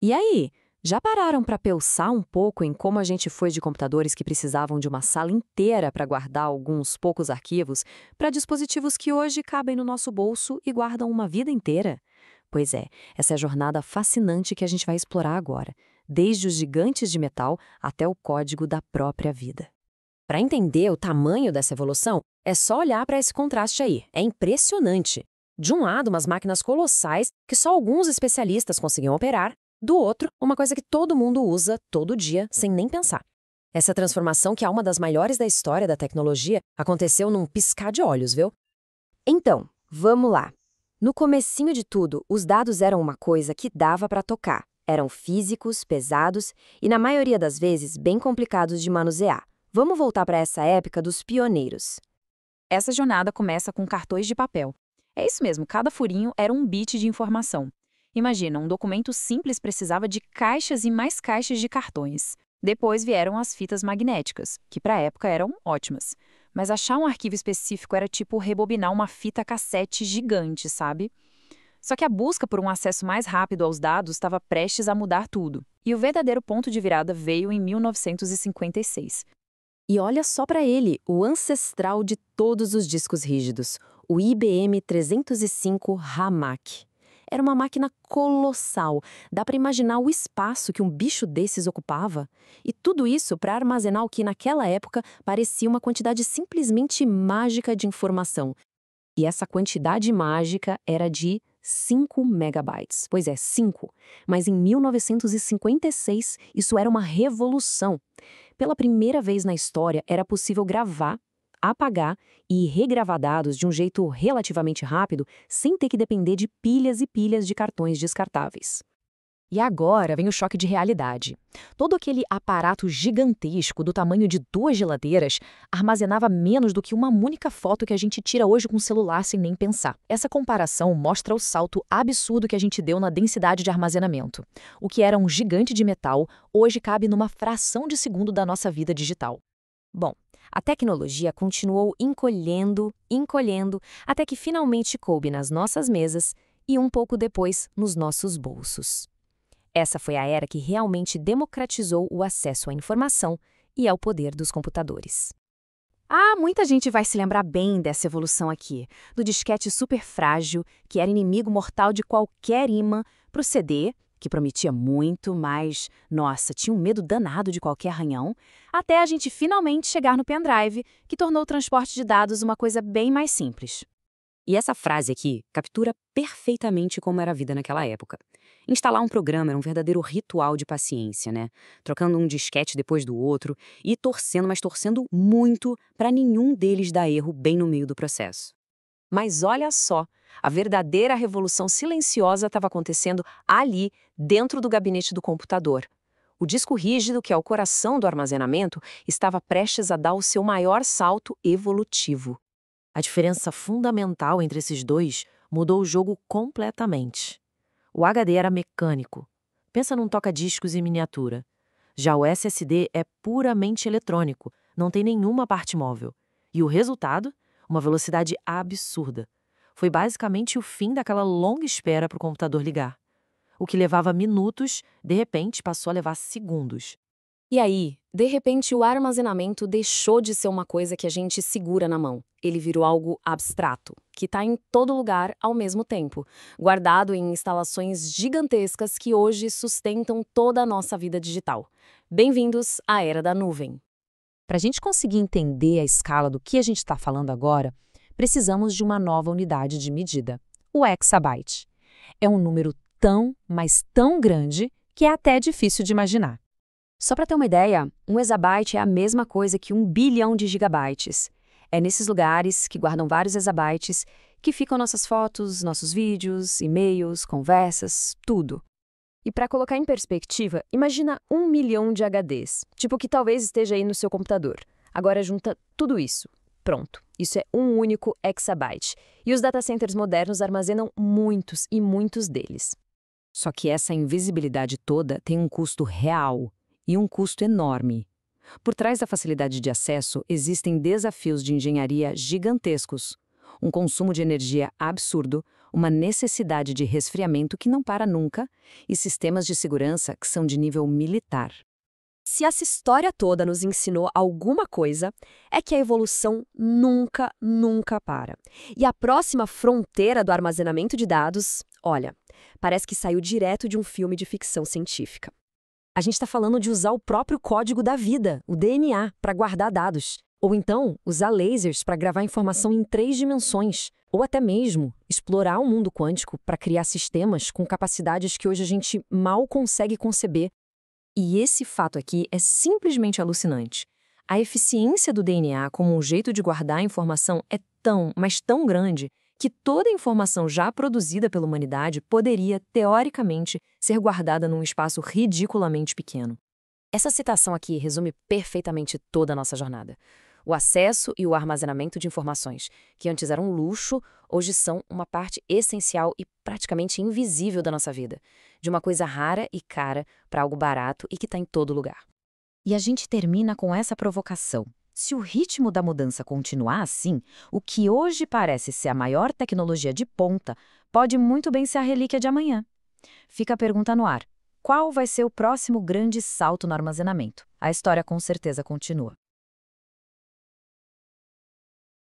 E aí, já pararam para pensar um pouco em como a gente foi de computadores que precisavam de uma sala inteira para guardar alguns poucos arquivos para dispositivos que hoje cabem no nosso bolso e guardam uma vida inteira? Pois é, essa é a jornada fascinante que a gente vai explorar agora, desde os gigantes de metal até o código da própria vida. Para entender o tamanho dessa evolução, é só olhar para esse contraste aí. É impressionante. De um lado, umas máquinas colossais que só alguns especialistas conseguiam operar. Do outro, uma coisa que todo mundo usa todo dia, sem nem pensar. Essa transformação, que é uma das maiores da história da tecnologia, aconteceu num piscar de olhos, viu? Então, vamos lá. No comecinho de tudo, os dados eram uma coisa que dava para tocar. Eram físicos, pesados e, na maioria das vezes, bem complicados de manusear. Vamos voltar para essa época dos pioneiros. Essa jornada começa com cartões de papel. É isso mesmo, cada furinho era um bit de informação. Imagina, um documento simples precisava de caixas e mais caixas de cartões. Depois vieram as fitas magnéticas, que para a época eram ótimas. Mas achar um arquivo específico era tipo rebobinar uma fita cassete gigante, sabe? Só que a busca por um acesso mais rápido aos dados estava prestes a mudar tudo. E o verdadeiro ponto de virada veio em 1956. E olha só para ele, o ancestral de todos os discos rígidos, o IBM 305 HAMAC. Era uma máquina colossal, dá para imaginar o espaço que um bicho desses ocupava. E tudo isso para armazenar o que naquela época parecia uma quantidade simplesmente mágica de informação. E essa quantidade mágica era de 5 megabytes. Pois é, 5. Mas em 1956, isso era uma revolução. Pela primeira vez na história, era possível gravar, apagar e regravar dados de um jeito relativamente rápido, sem ter que depender de pilhas e pilhas de cartões descartáveis. E agora vem o choque de realidade. Todo aquele aparato gigantesco do tamanho de 2 geladeiras armazenava menos do que uma única foto que a gente tira hoje com o celular sem nem pensar. Essa comparação mostra o salto absurdo que a gente deu na densidade de armazenamento. O que era um gigante de metal, hoje cabe numa fração de segundo da nossa vida digital. Bom, a tecnologia continuou encolhendo, até que finalmente coube nas nossas mesas e um pouco depois nos nossos bolsos. Essa foi a era que realmente democratizou o acesso à informação e ao poder dos computadores. Muita gente vai se lembrar bem dessa evolução aqui, do disquete super frágil, que era inimigo mortal de qualquer imã, para o CD, que prometia muito, mas, nossa, tinha um medo danado de qualquer arranhão, até a gente finalmente chegar no pendrive, que tornou o transporte de dados uma coisa bem mais simples. E essa frase aqui captura perfeitamente como era a vida naquela época. Instalar um programa era um verdadeiro ritual de paciência, né? Trocando um disquete depois do outro e torcendo, mas torcendo muito para nenhum deles dar erro bem no meio do processo. Mas olha só, a verdadeira revolução silenciosa estava acontecendo ali, dentro do gabinete do computador. O disco rígido, que é o coração do armazenamento, estava prestes a dar o seu maior salto evolutivo. A diferença fundamental entre esses dois mudou o jogo completamente. O HD era mecânico. Pensa num toca-discos em miniatura. Já o SSD é puramente eletrônico, não tem nenhuma parte móvel. E o resultado? Uma velocidade absurda. Foi basicamente o fim daquela longa espera para o computador ligar. O que levava minutos, de repente, passou a levar segundos. E aí, de repente, o armazenamento deixou de ser uma coisa que a gente segura na mão. Ele virou algo abstrato, que está em todo lugar ao mesmo tempo, guardado em instalações gigantescas que hoje sustentam toda a nossa vida digital. Bem-vindos à Era da Nuvem. Para a gente conseguir entender a escala do que a gente está falando agora, precisamos de uma nova unidade de medida, o exabyte. É um número tão, mas tão grande que é até difícil de imaginar. Só para ter uma ideia, um exabyte é a mesma coisa que 1 bilhão de gigabytes. É nesses lugares que guardam vários exabytes que ficam nossas fotos, nossos vídeos, e-mails, conversas, tudo. E para colocar em perspectiva, imagina 1 milhão de HDs, tipo que talvez esteja aí no seu computador. Agora junta tudo isso. Pronto, isso é um único exabyte. E os data centers modernos armazenam muitos e muitos deles. Só que essa invisibilidade toda tem um custo real. E um custo enorme. Por trás da facilidade de acesso, existem desafios de engenharia gigantescos, um consumo de energia absurdo, uma necessidade de resfriamento que não para nunca e sistemas de segurança que são de nível militar. Se essa história toda nos ensinou alguma coisa, é que a evolução nunca, nunca para. E a próxima fronteira do armazenamento de dados, olha, parece que saiu direto de um filme de ficção científica. A gente está falando de usar o próprio código da vida, o DNA, para guardar dados. Ou então, usar lasers para gravar informação em 3 dimensões. Ou até mesmo explorar o mundo quântico para criar sistemas com capacidades que hoje a gente mal consegue conceber. E esse fato aqui é simplesmente alucinante. A eficiência do DNA como um jeito de guardar a informação é tão, mas tão grande, que toda a informação já produzida pela humanidade poderia, teoricamente, ser guardada num espaço ridiculamente pequeno. Essa citação aqui resume perfeitamente toda a nossa jornada. O acesso e o armazenamento de informações, que antes eram um luxo, hoje são uma parte essencial e praticamente invisível da nossa vida. De uma coisa rara e cara para algo barato e que está em todo lugar. E a gente termina com essa provocação. Se o ritmo da mudança continuar assim, o que hoje parece ser a maior tecnologia de ponta pode muito bem ser a relíquia de amanhã. Fica a pergunta no ar. Qual vai ser o próximo grande salto no armazenamento? A história com certeza continua.